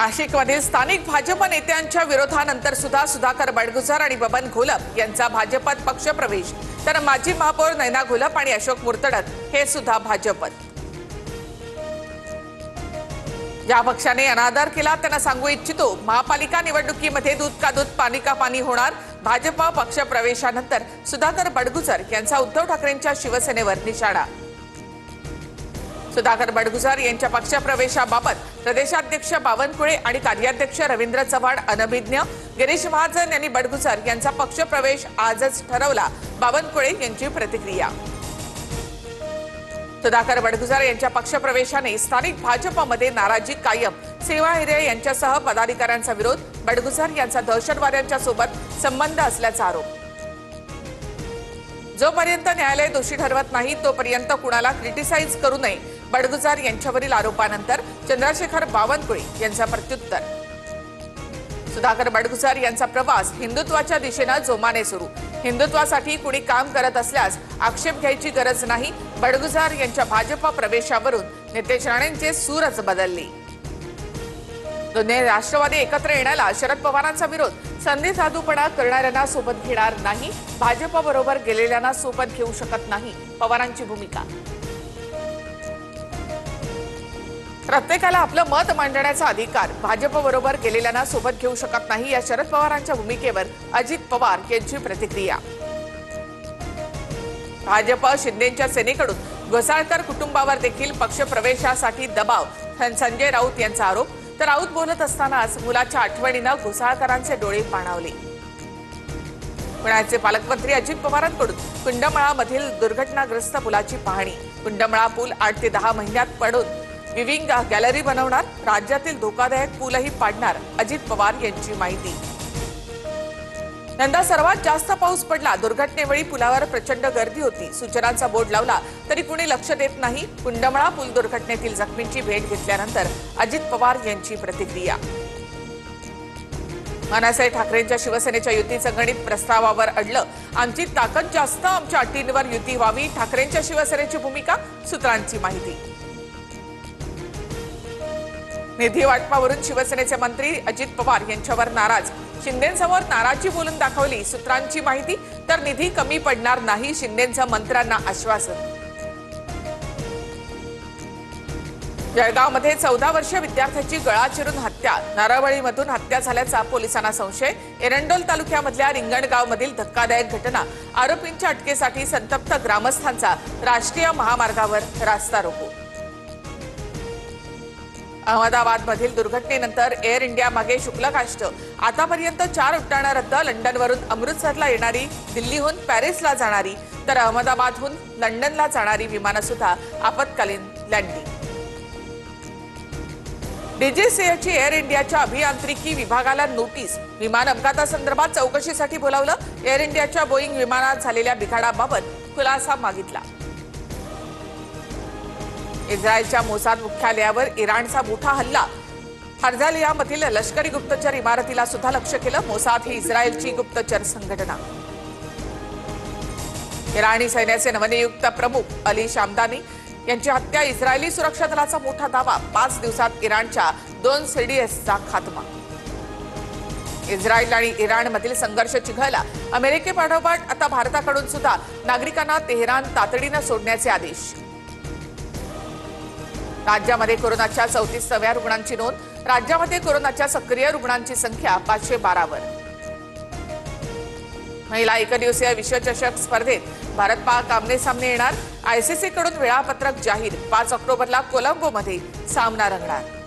नाशिकमधील स्थानिक भाजप नेत्यांच्या विरोधानंतर सुद्धा सुधाकर बडगुजर आणि बबन घोलप यांचा भाजपात पक्षप्रवेश, तर माजी महापौर नैना घोलप आणि अशोक मुर्तडक हे सुद्धा भाजपात। ज्या पक्षाने अनादर केला त्यांना सांगू इच्छितो, महापालिका निवडणुकीमध्ये दूध का दूध पाणी का पाणी होणार। भाजपा पक्षप्रवेशानंतर सुधाकर बडगुजर यांचा उद्धव ठाकरेंच्या शिवसेनेवर निशाणा। सुधाकर बडगुजर यांच्या पक्षप्रवेशाबाबत प्रदेशाध्यक्ष बावनकुळे आणि कार्याध्यक्ष रवींद्र चव्हाण अनभिज्ञ। गिरीश महाजन यांनी बडगुजर यांचा पक्षप्रवेश आजच ठरवला, बावनकुळे यांची प्रतिक्रिया। सुधाकर बडगुजर यांच्या पक्षप्रवेशाने स्थानिक भाजपमध्ये नाराजी कायम। सेवा हिरे यांच्यासह पदाधिकाऱ्यांचा विरोध, बडगुजर यांचा दहशतवाद्यांच्या सोबत संबंध असल्याचा आरोप। जोपर्यंत न्यायालय दोषी ठरवत नाही तोपर्यंत कुणाला क्रिटिसाइज करू नये, बडगुजर यांच्यावरील आरोपानंतर चंद्रशेखर बावनकुळे यांचा प्रत्युत्तर। सुधाकर बडगुजर यांचा प्रवास हिंदुत्वाच्या दिशेने जोमाने सुरू। हिंदुत्वासाठी कुणी काम करत असल्यास आक्षेप घ्यायची गरज नाही। बडगुजर यांच्या भाजपा प्रवेशावरून नितेश राणेंचे सूरच बदलले। दोन्ही राष्ट्रवादी एकत्र येण्याला शरद पवारांचा विरोध, संधी साधूपणा करणाऱ्यांना सोबत घेणार नाही, भाजपबरोबर गेलेल्यांना सोबत घेऊ शकत नाही, पवारांची भूमिका। प्रत्येकाला आपलं मत मांडण्याचा अधिकार, भाजपबरोबर गेलेल्यांना सोबत घेऊ शकत नाही या शरद पवारांच्या भूमिकेवर अजित पवार यांची प्रतिक्रिया। भाजप शिंदेच्या सेनेकडून घोसाळकर कुटुंबावर देखील पक्षप्रवेशासाठी दबाव, संजय राऊत यांचा आरोप। तर राऊत बोलत असतानाच मुलाच्या आठवणीनं घोसाळकरांचे डोळे पाणावले। पुण्याचे पालकमंत्री अजित पवारांकडून कुंडमळामधील दुर्घटनाग्रस्त पुलाची पाहणी। कुंडमळा पूल 8 ते 10 महिन्यात पडून विविंग गॅलरी बनवणार, राज्यातील धोकादायक पूलही पाडणार, अजित पवार यांची माहिती। यंदा सर्वात जास्त पाऊस पडला, दुर्घटनेवेळी पुलावर प्रचंड गर्दी होती, सूचनांचा बोर्ड लावला तरी कुणी लक्ष देत नाही। कुंडमळा पूल दुर्घटनेतील जखमींची भेट घेतल्यानंतर अजित पवार यांची प्रतिक्रिया। मनसे ठाकरेंच्या शिवसेनेच्या युतीचं गणित प्रस्तावावर अडलं, आमची ताकद जास्त, आमच्या अटींवर युती व्हावी, ठाकरेंच्या शिवसेनेची भूमिका, सूत्रांची माहिती। निधी वाटपावरून शिवसेनेचे मंत्री अजित पवार यांच्यावर नाराज, शिंदेंसमोर नाराजी बोलून दाखवली, सूत्रांची माहिती। तर निधी कमी पडणार नाही, शिंदेंचं मंत्र्यांना आश्वासन। जळगावमध्ये 14 वर्षीय विद्यार्थ्याची गळा चिरून हत्या, नारळवळीमधून हत्या झाल्याचा पोलिसांना संशय। एरंडोल तालुक्यामधल्या रिंगणगावमधील धक्कादायक घटना, आरोपींच्या अटकेसाठी संतप्त ग्रामस्थांचा राष्ट्रीय महामार्गावर रास्ता रोको। अहमदाबादमधील दुर्घटनेनंतर एअर इंडिया मागे शुक्लकाष्ट, आतापर्यंत 4 उड्डाणं रद्द। लंडनवरून अमृतसरला येणारी, दिल्लीहून पॅरिसला जाणारी, तर अहमदाबादहून लंडनला जाणारी विमानं सुद्धा आपत्कालीन लँडिंग। डीजीसीएची एअर इंडियाच्या अभियांत्रिकी विभागाला नोटीस, विमान अपघातासंदर्भात चौकशीसाठी बोलावलं। एअर इंडियाच्या बोईंग विमानात झालेल्या बिघाडाबाबत खुलासा मागितला। इस्रायलच्या मोसाद मुख्यालयावर इराणचा मोठा हल्ला, हर्झालियामधील लष्करी गुप्तचर इमारतीला सुद्धा लक्ष्य केलं। मोसाद ही इस्रायलची गुप्तचर संघटना। इराणी सैन्याचे नवनियुक्त प्रमुख अली शामदानी यांची हत्या, इस्रायली सुरक्षा दलाचा मोठा दावा, 5 दिवसात इराणच्या 2 सीडीएसचा खात्मा। इस्रायल आणि इराणमधील संघर्ष चिघळला, अमेरिकेपाठोपाठ आता भारताकडून सुद्धा नागरिकांना तेहरान तातडीनं सोडण्याचे आदेश। राज्यामध्ये कोरोनाच्या 34व्या रुग्णांची नोंद, राज्यामध्ये कोरोनाच्या सक्रिय रुग्णांची संख्या 512 वर। महिला एकदिवसीय विश्वचषक स्पर्धेत भारत पाक आमने सामने येणार, आयसीसी कडून वेळापत्रक जाहीर, 5 ऑक्टोबरला कोलंबोमध्ये सामना रंगणार।